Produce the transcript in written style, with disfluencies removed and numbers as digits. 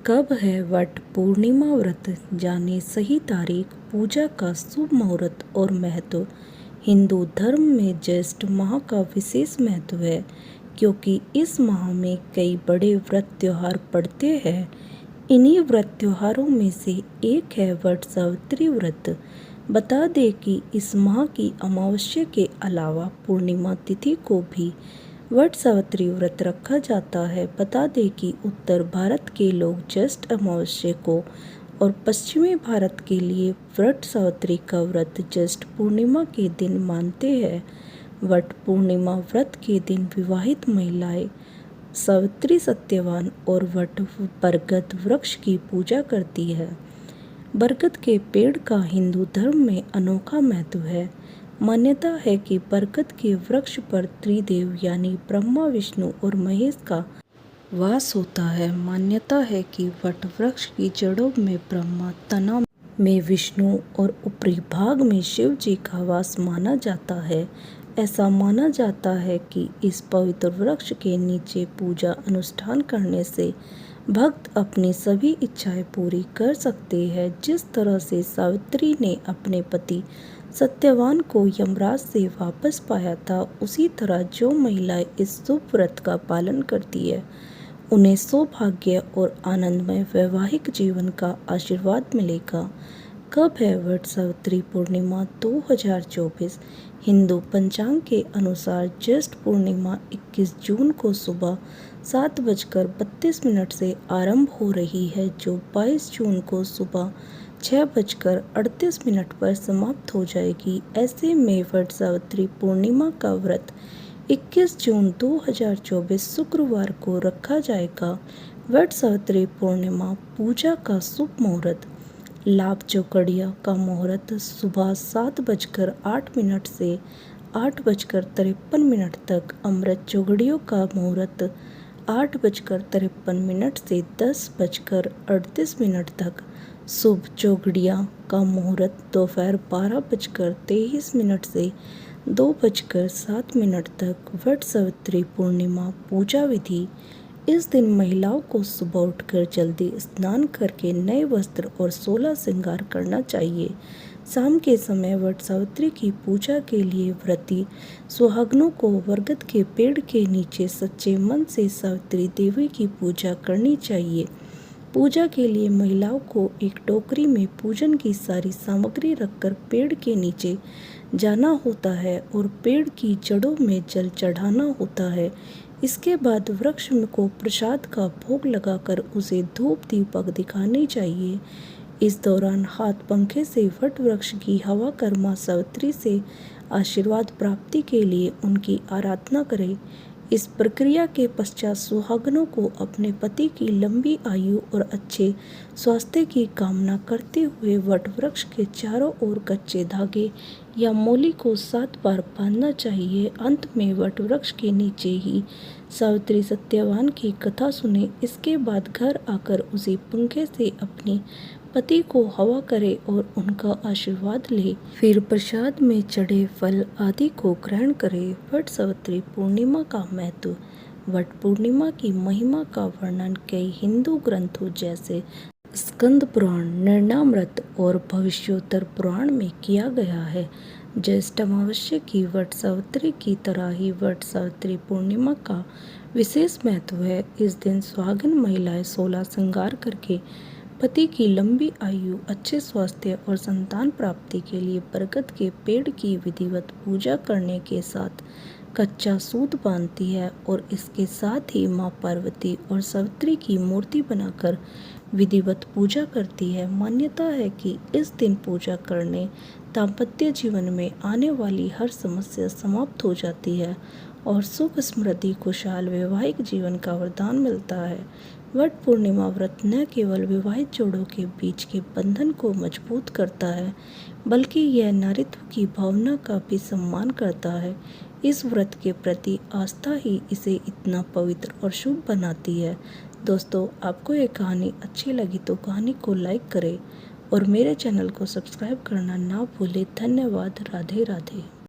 कब है वट पूर्णिमा व्रत, जाने सही तारीख, पूजा का शुभ मुहूर्त और महत्व। हिंदू धर्म में ज्येष्ठ माह का विशेष महत्व है, क्योंकि इस माह में कई बड़े व्रत त्योहार पड़ते हैं। इन्हीं व्रत त्योहारों में से एक है वट सावित्री व्रत। बता दें कि इस माह की अमावस्या के अलावा पूर्णिमा तिथि को भी वट सावित्री व्रत रखा जाता है। बता दें कि उत्तर भारत के लोग ज्येष्ठ अमावस्या को और पश्चिमी भारत के लिए वट सावित्री का व्रत ज्येष्ठ पूर्णिमा के दिन मानते हैं। वट पूर्णिमा व्रत के दिन विवाहित महिलाएं सावित्री, सत्यवान और वट बरगद वृक्ष की पूजा करती है। बरगद के पेड़ का हिंदू धर्म में अनोखा महत्व है। मान्यता है कि बरगद के वृक्ष पर त्रिदेव यानी ब्रह्मा, विष्णु और महेश का वास होता है। मान्यता है कि वट वृक्ष की जड़ों में ब्रह्मा, तना में विष्णु और ऊपरी भाग में शिव जी का वास माना जाता है। ऐसा माना जाता है कि इस पवित्र वृक्ष के नीचे पूजा अनुष्ठान करने से भक्त अपनी सभी इच्छाएं पूरी कर सकते हैं। जिस तरह से सावित्री ने अपने पति सत्यवान को यमराज से वापस पाया था, उसी तरह जो महिलाएं इस शुभ व्रत का पालन करती है, उन्हें सौभाग्य और आनंदमय वैवाहिक जीवन का आशीर्वाद मिलेगा। कब है वट सावित्री पूर्णिमा 2024? हिंदू पंचांग के अनुसार ज्येष्ठ पूर्णिमा 21 जून को सुबह 7:32 से आरंभ हो रही है, जो 22 जून को सुबह 6:38 पर समाप्त हो जाएगी। ऐसे में वट सावित्री पूर्णिमा का व्रत 21 जून 2024 शुक्रवार को रखा जाएगा। वट सावित्री पूर्णिमा पूजा का शुभ मुहूर्त। लाभ चौकड़िया का मुहूर्त सुबह 7:08 से 8:53 तक। अमृत चौकड़ियों का मुहूर्त 8:53 से 10:38 तक। शुभ चौकड़िया का मुहूर्त दोपहर 12:23 से 2:07 तक। वट सावित्री पूर्णिमा पूजा विधि। इस दिन महिलाओं को सुबह उठकर जल्दी स्नान करके नए वस्त्र और 16 श्रृंगार करना चाहिए। शाम के समय वट सावित्री की पूजा के लिए व्रती सुहागनों को बरगद के पेड़ के नीचे सच्चे मन से सावित्री देवी की पूजा करनी चाहिए। पूजा के लिए महिलाओं को एक टोकरी में पूजन की सारी सामग्री रखकर पेड़ के नीचे जाना होता है और पेड़ की जड़ों में जल चढ़ाना होता है। इसके बाद वृक्ष को प्रसाद का भोग लगाकर उसे धूप दीपक दिखाने चाहिए। इस दौरान हाथ पंखे से वट वृक्ष की हवा कर मां सावित्री से आशीर्वाद प्राप्ति के लिए उनकी आराधना करें। इस प्रक्रिया के पश्चात सुहागनों को अपने पति की लंबी आयु और अच्छे स्वास्थ्य की कामना करते हुए वट वृक्ष के चारों ओर कच्चे धागे या मोली को 7 बार बांधना चाहिए। अंत में वट वृक्ष के नीचे ही सावित्री सत्यवान की कथा सुने। इसके बाद घर आकर उसी पंखे से अपने पति को हवा करे और उनका आशीर्वाद ले। फिर प्रसाद में चढ़े फल आदि को ग्रहण करे। वट सावित्री पूर्णिमा का महत्व। वट पूर्णिमा की महिमा का वर्णन कई हिंदू ग्रंथों जैसे स्कंद पुराण, निर्णामृत और भविष्योत्तर पुराण में किया गया है। ज्येष्ठ अमावस्या की वट सावित्री की तरह ही वट सावित्री पूर्णिमा का विशेष महत्व है। इस दिन सुहागिन महिलाएं 16 श्रृंगार करके पति की लंबी आयु, अच्छे स्वास्थ्य और संतान प्राप्ति के लिए बरगद के पेड़ की विधिवत पूजा करने के साथ कच्चा सूत बांधती है और इसके साथ ही मां पार्वती और सावित्री की मूर्ति बनाकर विधिवत पूजा करती है। मान्यता है कि इस दिन पूजा करने दाम्पत्य जीवन में आने वाली हर समस्या समाप्त हो जाती है और सुख, समृद्धि, खुशहाल वैवाहिक जीवन का वरदान मिलता है। वट पूर्णिमा व्रत न केवल विवाहित जोड़ों के बीच के बंधन को मजबूत करता है, बल्कि यह नारीत्व की भावना का भी सम्मान करता है। इस व्रत के प्रति आस्था ही इसे इतना पवित्र और शुभ बनाती है। दोस्तों, आपको ये कहानी अच्छी लगी तो कहानी को लाइक करें और मेरे चैनल को सब्सक्राइब करना ना भूलें। धन्यवाद। राधे राधे।